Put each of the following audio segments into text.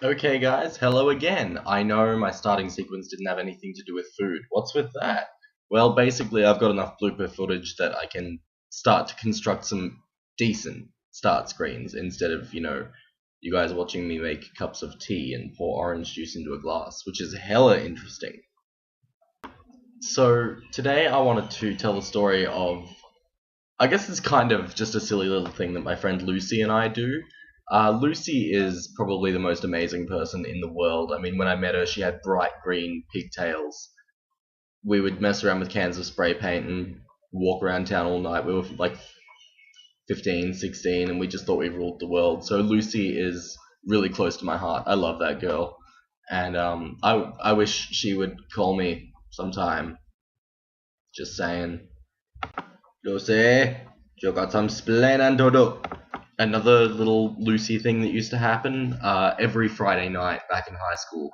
Okay guys, hello again. I know my starting sequence didn't have anything to do with food. What's with that? Well, basically I've got enough blooper footage that I can start to construct some decent start screens instead of, you guys watching me make cups of tea and pour orange juice into a glass, which is hella interesting. So today I wanted to tell the story of, I guess it's kind of just a silly little thing that my friend Lucy and I do. Lucy is probably the most amazing person in the world. I mean, when I met her, she had bright green pigtails. We would mess around with cans of spray paint and walk around town all night. We were like 15, 16, and we just thought we ruled the world. So Lucy is really close to my heart. I love that girl. And I wish she would call me sometime. Just saying. Lucy, you got some splaining to do. Another little Lucy thing that used to happen every Friday night back in high school.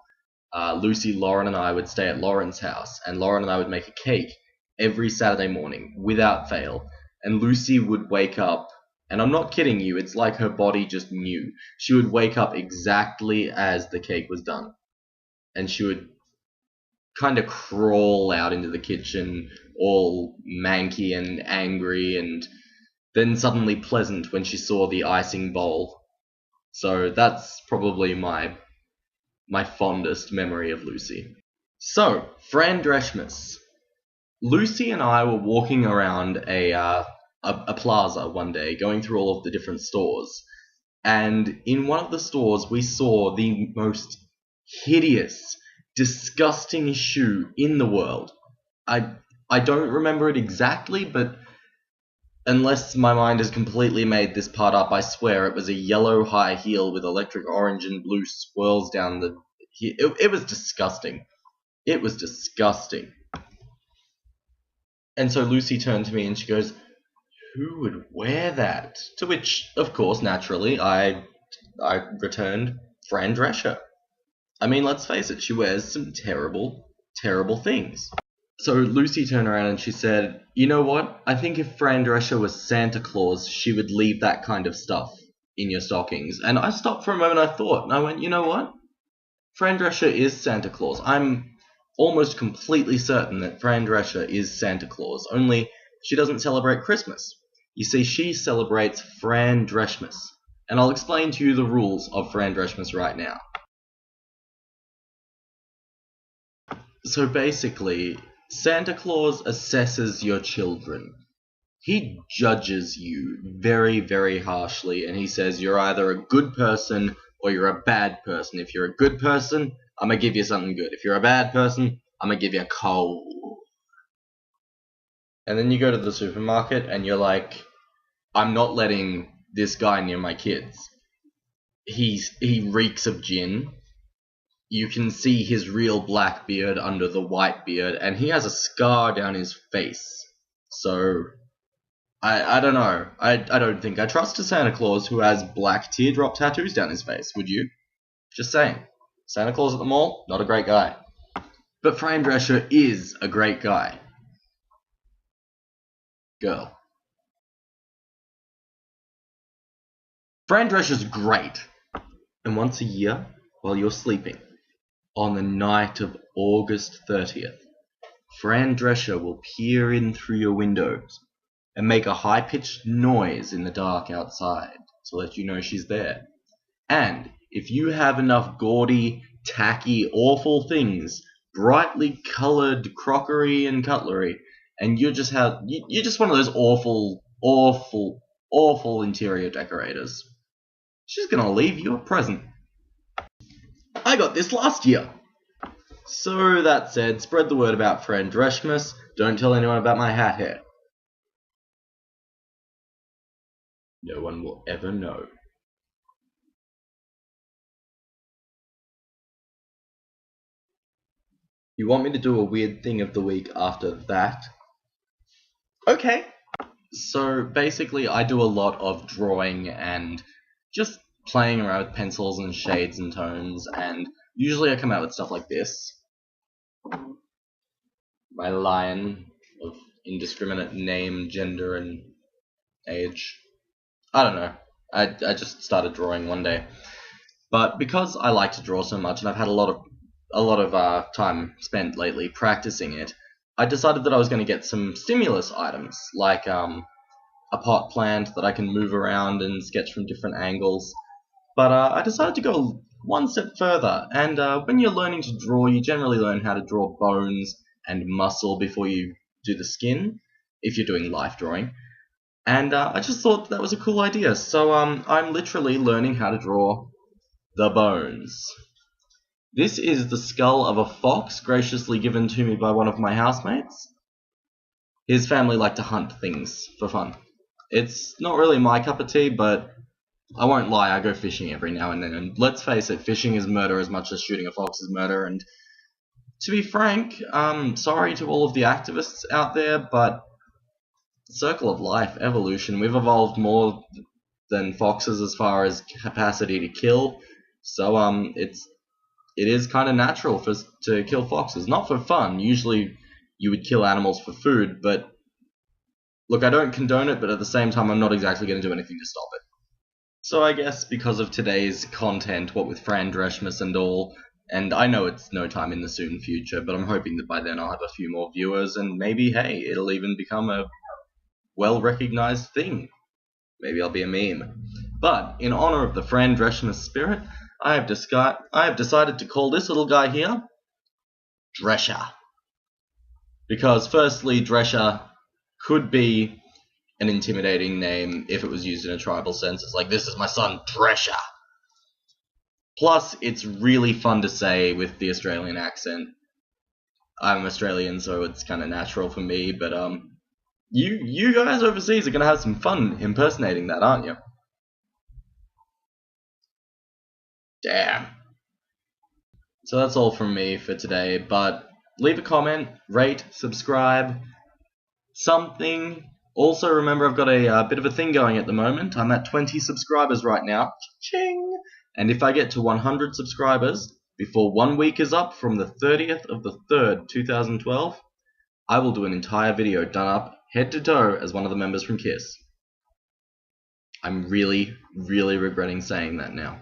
Lucy, Lauren, and I would stay at Lauren's house, and Lauren and I would make a cake every Saturday morning without fail. And Lucy would wake up, and I'm not kidding you, it's like her body just knew. She would wake up exactly as the cake was done, and she would kind of crawl out into the kitchen, all manky and angry, and then suddenly pleasant when she saw the icing bowl. So that's probably my fondest memory of Lucy. So, Fran Dreschmas. Lucy and I were walking around a plaza one day, going through all of the different stores, and in one of the stores we saw the most hideous, disgusting shoe in the world. I don't remember it exactly, but unless my mind has completely made this part up, I swear it was a yellow high heel with electric orange and blue swirls down the... It was disgusting. It was disgusting. And so Lucy turned to me and she goes, "Who would wear that?" To which, of course, naturally, I returned, Fran Drescher. I mean, let's face it, she wears some terrible, terrible things. So Lucy turned around and she said, "You know what? I think if Fran Drescher was Santa Claus, she would leave that kind of stuff in your stockings." And I stopped for a moment, I thought, and I went, you know what? Fran Drescher is Santa Claus. I'm almost completely certain that Fran Drescher is Santa Claus, only she doesn't celebrate Christmas. You see, she celebrates Fran Dreschmas. And I'll explain to you the rules of Fran Dreschmas right now. So basically, Santa Claus assesses your children. He judges you very, very harshly, and he says you're either a good person or you're a bad person. If you're a good person, I'm gonna give you something good. If you're a bad person, I'm gonna give you a coal. And then you go to the supermarket and you're like, I'm not letting this guy near my kids. He reeks of gin. You can see his real black beard under the white beard, and he has a scar down his face. So, I don't know. I don't think I trust a Santa Claus who has black teardrop tattoos down his face, would you? Just saying. Santa Claus at the mall, not a great guy. But Fran Drescher is a great guy. Girl. Fran Drescher's great. And once a year, while you're sleeping, on the night of August 30th, Fran Drescher will peer in through your windows and make a high-pitched noise in the dark outside to let you know she's there. And if you have enough gaudy, tacky, awful things, brightly coloured crockery and cutlery, and you're just one of those awful, awful, awful interior decorators, she's gonna leave you a present. I got this last year. So that said, spread the word about Fran Dreschmas. Don't tell anyone about my hat hair. No one will ever know. You want me to do a weird thing of the week after that? Okay. So basically I do a lot of drawing and just playing around with pencils and shades and tones, and usually I come out with stuff like this. My lion of indiscriminate name, gender, and age. I don't know. I just started drawing one day. But because I like to draw so much, and I've had a lot of time spent lately practicing it, I decided that I was going to get some stimulus items, like a pot plant that I can move around and sketch from different angles. But I decided to go one step further, and when you're learning to draw, you generally learn how to draw bones and muscle before you do the skin, if you're doing life drawing. And I just thought that was a cool idea, so I'm literally learning how to draw the bones. This is the skull of a fox, graciously given to me by one of my housemates. His family like to hunt things for fun. It's not really my cup of tea, but I won't lie, I go fishing every now and then, and let's face it, fishing is murder as much as shooting a fox is murder, and to be frank, sorry to all of the activists out there, but circle of life, evolution, we've evolved more than foxes as far as capacity to kill, so it is kind of natural to kill foxes, not for fun. Usually you would kill animals for food, but look, I don't condone it, but at the same time I'm not exactly going to do anything to stop it. So I guess because of today's content, what with Fran, Dreschmas and all, and I know it's no time in the soon future, but I'm hoping that by then I'll have a few more viewers, and maybe, hey, it'll even become a well-recognized thing. Maybe I'll be a meme. But in honor of the Fran Dreschmas spirit, I have decided to call this little guy here Drescher. Because firstly, Drescher could be an intimidating name if it was used in a tribal sense. It's like, this is my son, Drescher. Plus, it's really fun to say with the Australian accent. I'm Australian, so it's kind of natural for me, but you guys overseas are going to have some fun impersonating that, aren't you? Damn. So that's all from me for today, but leave a comment, rate, subscribe, something. Also, remember, I've got a bit of a thing going at the moment. I'm at 20 subscribers right now. Ching! And if I get to 100 subscribers before 1 week is up from the 30th of the 3rd, 2012, I will do an entire video done up head to toe as one of the members from KISS. I'm really, really regretting saying that now.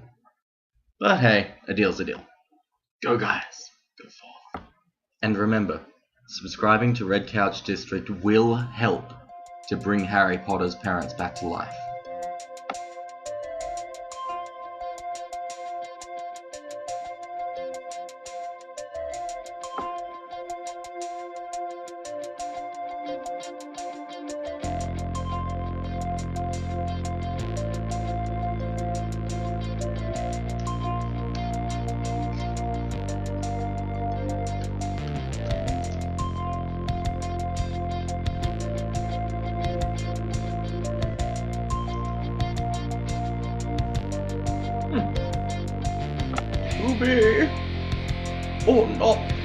But hey, a deal's a deal. Go guys. Go forward. And remember, subscribing to Red Couch District will help to bring Harry Potter's parents back to life. Ruby! Or not.